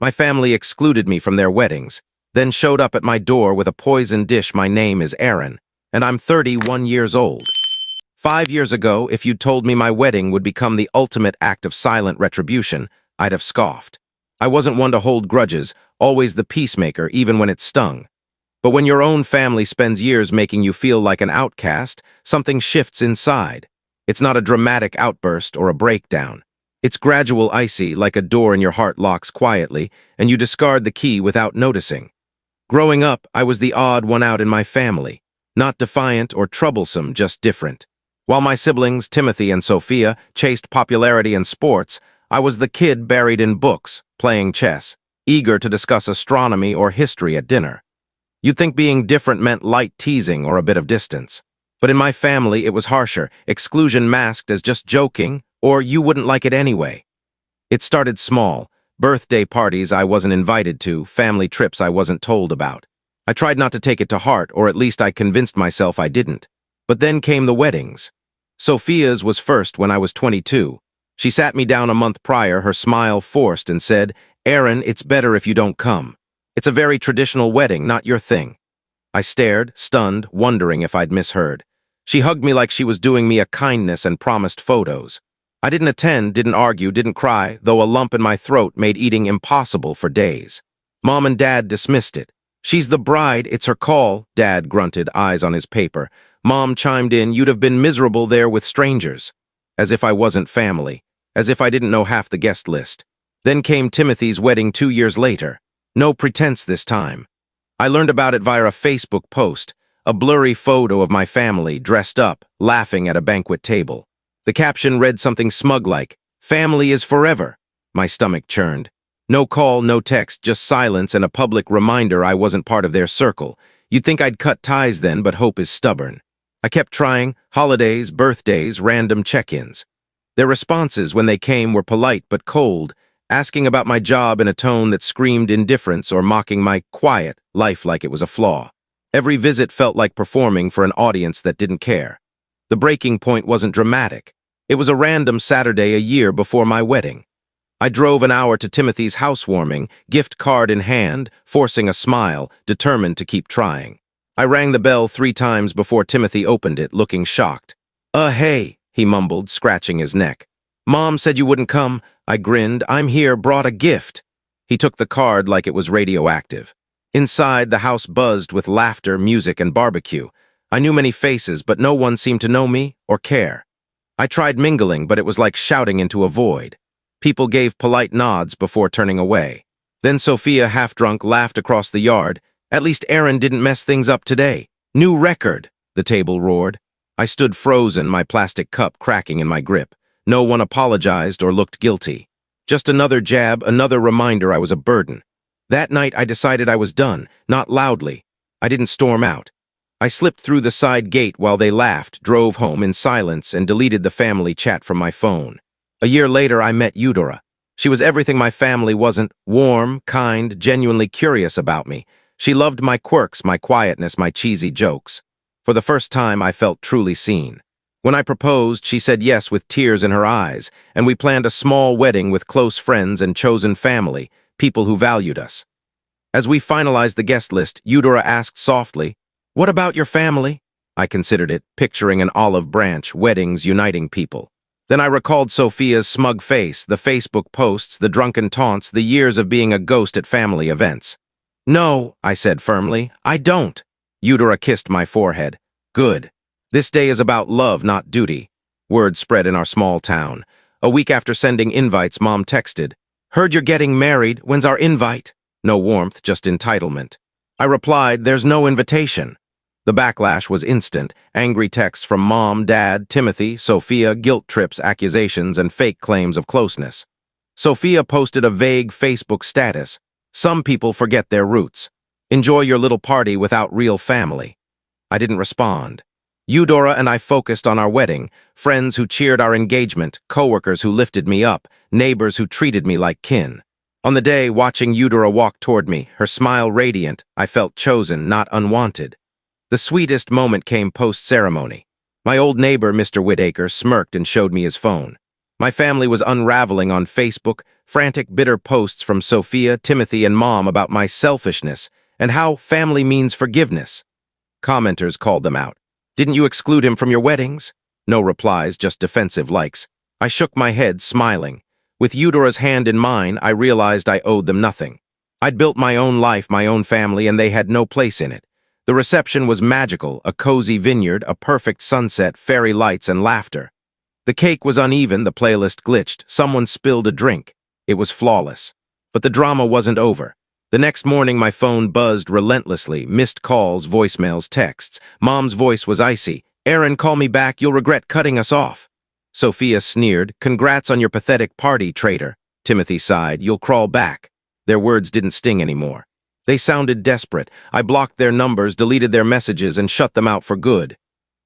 My family excluded me from their weddings, then showed up at my door with a poisoned dish. My name is Aaron, and I'm 31 years old. 5 years ago, if you'd told me my wedding would become the ultimate act of silent retribution, I'd have scoffed. I wasn't one to hold grudges, always the peacemaker, even when it stung. But when your own family spends years making you feel like an outcast, something shifts inside. It's not a dramatic outburst or a breakdown. It's gradual, icy, like a door in your heart locks quietly, and you discard the key without noticing. Growing up, I was the odd one out in my family. Not defiant or troublesome, just different. While my siblings, Timothy and Sophia, chased popularity and sports, I was the kid buried in books, playing chess, eager to discuss astronomy or history at dinner. You'd think being different meant light teasing or a bit of distance. But in my family, it was harsher, exclusion masked as just joking, or you wouldn't like it anyway. It started small, birthday parties I wasn't invited to, family trips I wasn't told about. I tried not to take it to heart, or at least I convinced myself I didn't. But then came the weddings. Sophia's was first when I was 22. She sat me down a month prior, her smile forced, and said, "Aaron, it's better if you don't come. It's a very traditional wedding, not your thing." I stared, stunned, wondering if I'd misheard. She hugged me like she was doing me a kindness and promised photos. I didn't attend, didn't argue, didn't cry, though a lump in my throat made eating impossible for days. Mom and Dad dismissed it. "She's the bride, it's her call," Dad grunted, eyes on his paper. Mom chimed in, "You'd have been miserable there with strangers." As if I wasn't family. As if I didn't know half the guest list. Then came Timothy's wedding 2 years later. No pretense this time. I learned about it via a Facebook post, a blurry photo of my family dressed up, laughing at a banquet table. The caption read something smug like, "Family is forever." My stomach churned. No call, no text, just silence and a public reminder I wasn't part of their circle. You'd think I'd cut ties then, but hope is stubborn. I kept trying, holidays, birthdays, random check-ins. Their responses when they came were polite but cold, asking about my job in a tone that screamed indifference or mocking my quiet life like it was a flaw. Every visit felt like performing for an audience that didn't care. The breaking point wasn't dramatic. It was a random Saturday a year before my wedding. I drove an hour to Timothy's housewarming, gift card in hand, forcing a smile, determined to keep trying. I rang the bell 3 times before Timothy opened it, looking shocked. Hey," he mumbled, scratching his neck. "Mom said you wouldn't come." I grinned. "I'm here, brought a gift." He took the card like it was radioactive. Inside, the house buzzed with laughter, music, and barbecue. I knew many faces, but no one seemed to know me or care. I tried mingling, but it was like shouting into a void. People gave polite nods before turning away. Then Sophia, half-drunk, laughed across the yard. "At least Aaron didn't mess things up today. New record," the table roared. I stood frozen, my plastic cup cracking in my grip. No one apologized or looked guilty. Just another jab, another reminder I was a burden. That night I decided I was done, not loudly. I didn't storm out. I slipped through the side gate while they laughed, drove home in silence, and deleted the family chat from my phone. A year later I met Eudora. She was everything my family wasn't: warm, kind, genuinely curious about me. She loved my quirks, my quietness, my cheesy jokes. For the first time I felt truly seen. When I proposed, she said yes with tears in her eyes, and we planned a small wedding with close friends and chosen family, people who valued us. As we finalized the guest list, Eudora asked softly, "What about your family?" I considered it, picturing an olive branch, weddings uniting people. Then I recalled Sophia's smug face, the Facebook posts, the drunken taunts, the years of being a ghost at family events. "No," I said firmly, "I don't." Eudora kissed my forehead. "Good. This day is about love, not duty." Word spread in our small town. A week after sending invites, Mom texted, "Heard you're getting married. When's our invite?" No warmth, just entitlement. I replied, "There's no invitation." The backlash was instant. Angry texts from Mom, Dad, Timothy, Sophia, guilt trips, accusations, and fake claims of closeness. Sophia posted a vague Facebook status. "Some people forget their roots. Enjoy your little party without real family." I didn't respond. Eudora and I focused on our wedding, friends who cheered our engagement, coworkers who lifted me up, neighbors who treated me like kin. On the day, watching Eudora walk toward me, her smile radiant, I felt chosen, not unwanted. The sweetest moment came post-ceremony. My old neighbor, Mr. Whitaker, smirked and showed me his phone. My family was unraveling on Facebook, frantic, bitter posts from Sophia, Timothy, and Mom about my selfishness and how family means forgiveness. Commenters called them out. Didn't you exclude him from your weddings? No replies, just defensive likes. I shook my head, smiling. With Eudora's hand in mine, I realized I owed them nothing. I'd built my own life, my own family, and they had no place in it. The reception was magical, a cozy vineyard, a perfect sunset, fairy lights, and laughter. The cake was uneven, the playlist glitched, someone spilled a drink. It was flawless. But the drama wasn't over. The next morning, my phone buzzed relentlessly, missed calls, voicemails, texts. Mom's voice was icy. Aaron, call me back, you'll regret cutting us off. Sophia sneered, congrats on your pathetic party, traitor. Timothy sighed, you'll crawl back. Their words didn't sting anymore. They sounded desperate. I blocked their numbers, deleted their messages, and shut them out for good.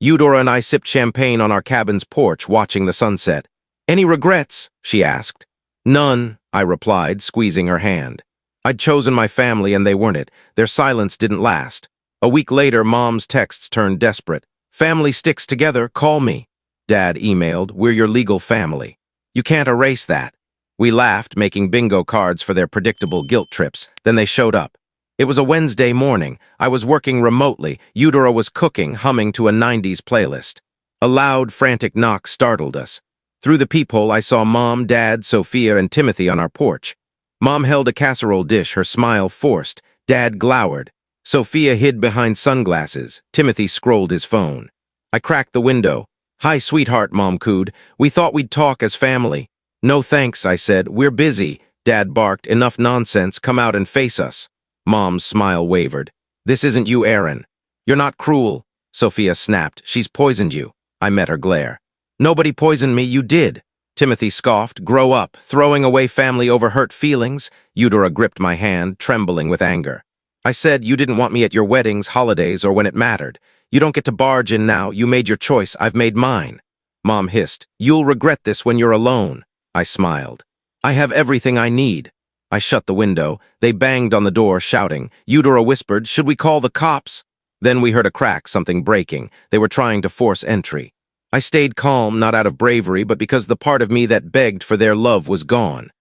Eudora and I sipped champagne on our cabin's porch, watching the sunset. Any regrets? She asked. None, I replied, squeezing her hand. I'd chosen my family and they weren't it. Their silence didn't last. A week later, Mom's texts turned desperate. Family sticks together, call me. Dad emailed, we're your legal family. You can't erase that. We laughed, making bingo cards for their predictable guilt trips. Then they showed up. It was a Wednesday morning. I was working remotely. Eudora was cooking, humming to a 90s playlist. A loud, frantic knock startled us. Through the peephole, I saw Mom, Dad, Sophia, and Timothy on our porch. Mom held a casserole dish, her smile forced. Dad glowered. Sophia hid behind sunglasses. Timothy scrolled his phone. I cracked the window. Hi, sweetheart, Mom cooed. We thought we'd talk as family. No thanks, I said. We're busy. Dad barked. Enough nonsense. Come out and face us. Mom's smile wavered. This isn't you, Aaron. You're not cruel. Sophia snapped. She's poisoned you. I met her glare. Nobody poisoned me, you did. Timothy scoffed. Grow up. Throwing away family over hurt feelings? Eudora gripped my hand, trembling with anger. I said you didn't want me at your weddings, holidays, or when it mattered. You don't get to barge in now. You made your choice. I've made mine. Mom hissed. You'll regret this when you're alone. I smiled. I have everything I need. I shut the window. They banged on the door, shouting. Eudora whispered, should we call the cops? Then we heard a crack, something breaking. They were trying to force entry. I stayed calm, not out of bravery, but because the part of me that begged for their love was gone.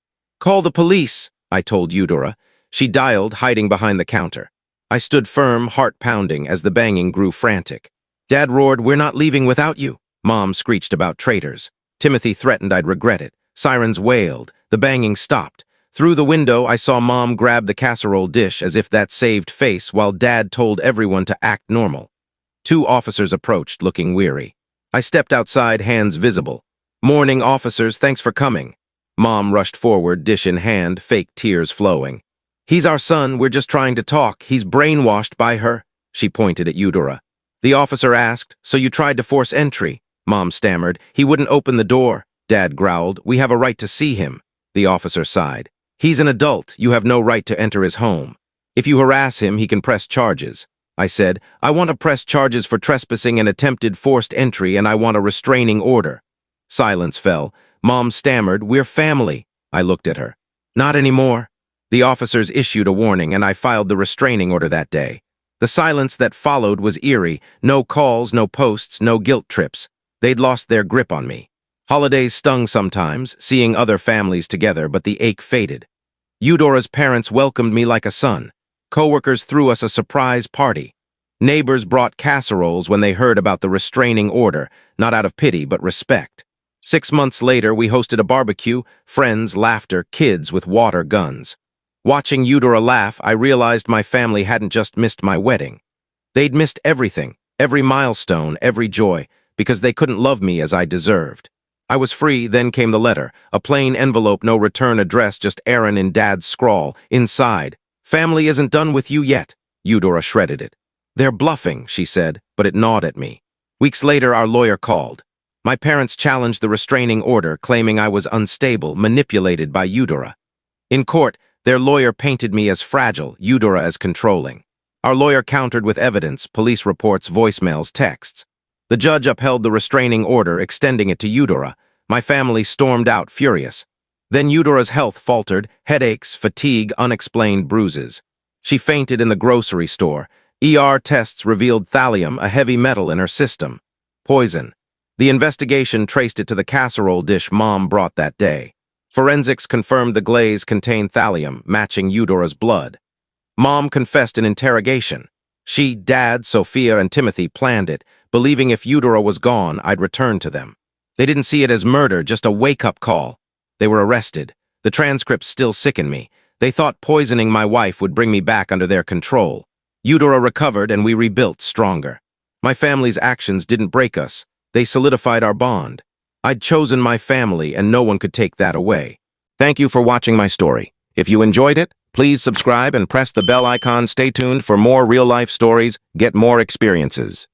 Call the police, I told Eudora. She dialed, hiding behind the counter. I stood firm, heart pounding, as the banging grew frantic. Dad roared, we're not leaving without you. Mom screeched about traitors. Timothy threatened I'd regret it. Sirens wailed. The banging stopped. Through the window, I saw Mom grab the casserole dish as if that saved face, while Dad told everyone to act normal. 2 officers approached, looking weary. I stepped outside, hands visible. Morning, officers, thanks for coming. Mom rushed forward, dish in hand, fake tears flowing. He's our son, we're just trying to talk. He's brainwashed by her. She pointed at Eudora. The officer asked, so you tried to force entry? Mom stammered. He wouldn't open the door. Dad growled, we have a right to see him. The officer sighed. He's an adult, you have no right to enter his home. If you harass him, he can press charges. I said, I want to press charges for trespassing and attempted forced entry, and I want a restraining order. Silence fell. Mom stammered, we're family. I looked at her. Not anymore. The officers issued a warning, and I filed the restraining order that day. The silence that followed was eerie. No calls, no posts, no guilt trips. They'd lost their grip on me. Holidays stung sometimes, seeing other families together, but the ache faded. Eudora's parents welcomed me like a son. Coworkers threw us a surprise party. Neighbors brought casseroles when they heard about the restraining order, not out of pity but respect. 6 months later, we hosted a barbecue, friends, laughter, kids with water guns. Watching Eudora laugh, I realized my family hadn't just missed my wedding. They'd missed everything, every milestone, every joy, because they couldn't love me as I deserved. I was free, then came the letter, a plain envelope, no return address, just Aaron in Dad's scrawl. Inside, family isn't done with you yet. Eudora shredded it. They're bluffing, she said, but it gnawed at me. Weeks later, our lawyer called. My parents challenged the restraining order, claiming I was unstable, manipulated by Eudora. In court, their lawyer painted me as fragile, Eudora as controlling. Our lawyer countered with evidence, police reports, voicemails, texts. The judge upheld the restraining order, extending it to Eudora. My family stormed out, furious. Then Eudora's health faltered, headaches, fatigue, unexplained bruises. She fainted in the grocery store. ER tests revealed thallium, a heavy metal in her system. Poison. The investigation traced it to the casserole dish Mom brought that day. Forensics confirmed the glaze contained thallium, matching Eudora's blood. Mom confessed in interrogation. She, Dad, Sophia, and Timothy planned it, believing if Eudora was gone, I'd return to them. They didn't see it as murder, just a wake-up call. They were arrested. The transcripts still sicken me. They thought poisoning my wife would bring me back under their control. Eudora recovered, and we rebuilt stronger. My family's actions didn't break us. They solidified our bond. I'd chosen my family, and no one could take that away. Thank you for watching my story. If you enjoyed it, please subscribe and press the bell icon. Stay tuned for more real-life stories, get more experiences.